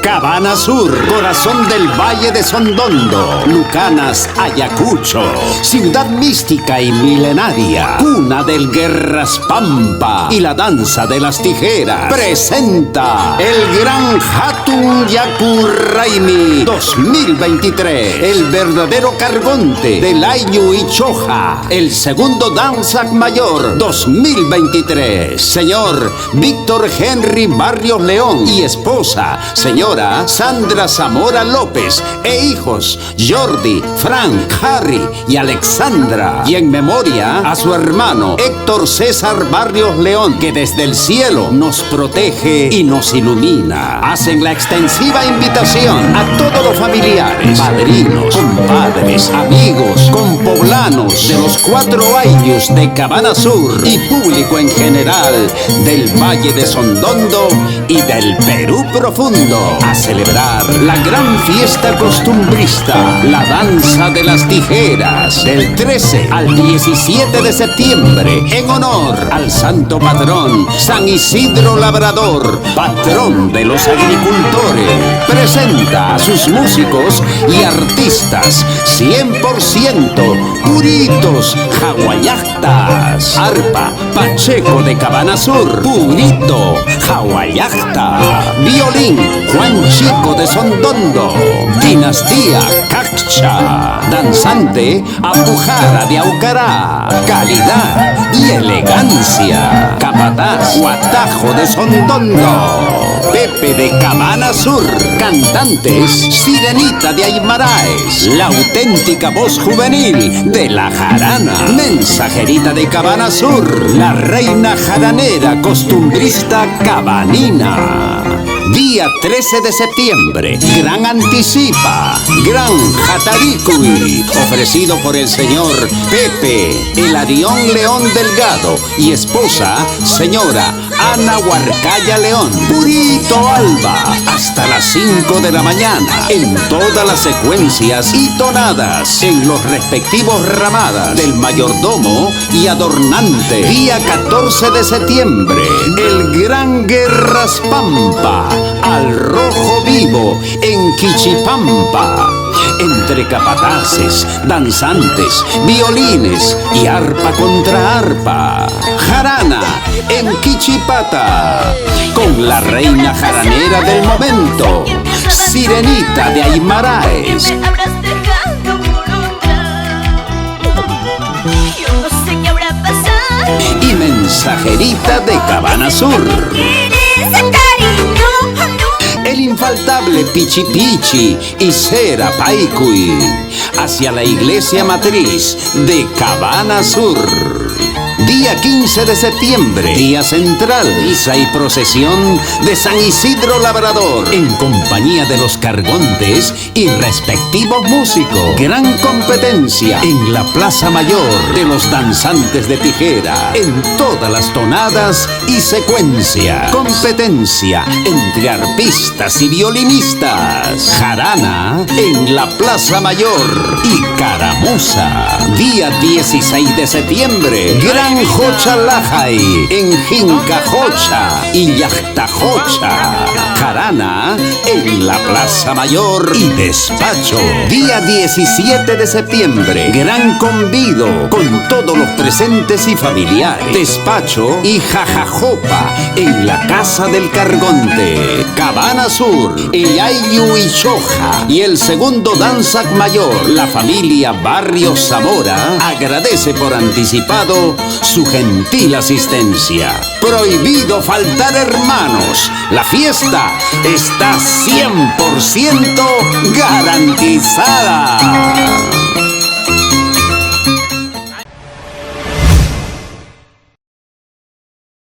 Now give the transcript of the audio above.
Cabana Sur, corazón del Valle de Sondondo, Lucanas, Ayacucho, ciudad mística y milenaria, cuna del Guerras Pampa y la danza de las tijeras, presenta el Gran Hatun Yaku Raimi 2023, el verdadero cargonte del Ayllu y Choja, el segundo Danzac Mayor 2023, señor Víctor Henry Barrios León y esposa, señora Sandra Zamora López, e hijos Jordi, Frank, Harry y Alexandra, y en memoria a su hermano Héctor César Barrios León, que desde el cielo nos protege y nos ilumina. Hacen la extensiva invitación a todos los familiares, padrinos, compadres, amigos, compoblanos de los 4 Ayllus de Cabana Sur y público en general del Valle de Sondondo y del Perú profundo, a celebrar la gran fiesta costumbrista, la danza de las tijeras, del 13 al 17 de septiembre, en honor al santo patrón San Isidro Labrador, patrón de los agricultores. Presenta a sus músicos y artistas 100% puritos hawaiactas. Arpa Pacheco de Cabana Sur, purito hawaiacta. Violín Juan Chico de Sondondo, dinastía Cacha. Danzante Apujara de Aucará, calidad y elegancia. Capataz Guatajo de Sondondo, Pepe de Cabana Sur. Cantantes Sirenita de Aymaraes, la auténtica voz juvenil de la jarana. Mensajerita de Cabana Sur, la reina jaranera costumbrista cabanina. Día 13 de septiembre, Gran Anticipa, Gran Jataricui, ofrecido por el señor Pepe Elarión León Delgado y esposa, señora Ana Huarcaya León. Purito Alba, hasta las 5 de la mañana, en todas las secuencias y tonadas, en los respectivos ramadas del mayordomo y adornante. Día 14 de septiembre, el Gran Guerras Pampa, al rojo vivo en Quichipampa, entre capataces, danzantes, violines y arpa contra arpa. Jarana en Quichipata, con la reina jaranera del momento, Sirenita de Aymaraes. Y mensajerita de Cabana Sur. El infaltable Pichi Pichi y Cera Paicui, hacia la iglesia matriz de Cabana Sur. Día 15 de septiembre, día central, misa y procesión de San Isidro Labrador, en compañía de los cargontes y respectivos músicos. Gran competencia en la Plaza Mayor de los danzantes de tijera, en todas las tonadas y secuencia. Competencia entre arpistas y violinistas. Jarana en la Plaza Mayor y Caramuza. Día 16 de septiembre, Gran Jocha Lajay en Jincajocha y Yactajocha. Jarana en la Plaza Mayor y despacho. Día 17 de septiembre, gran convido con todos los presentes y familiares. Despacho y jajajopa en la Casa del Cargonte. Cabana Sur, el Ayllu y Choja y el segundo Danzac Mayor. La familia Barrios Zamora agradece por anticipado su gentil asistencia. Prohibido faltar, hermanos. La fiesta está 100% garantizada.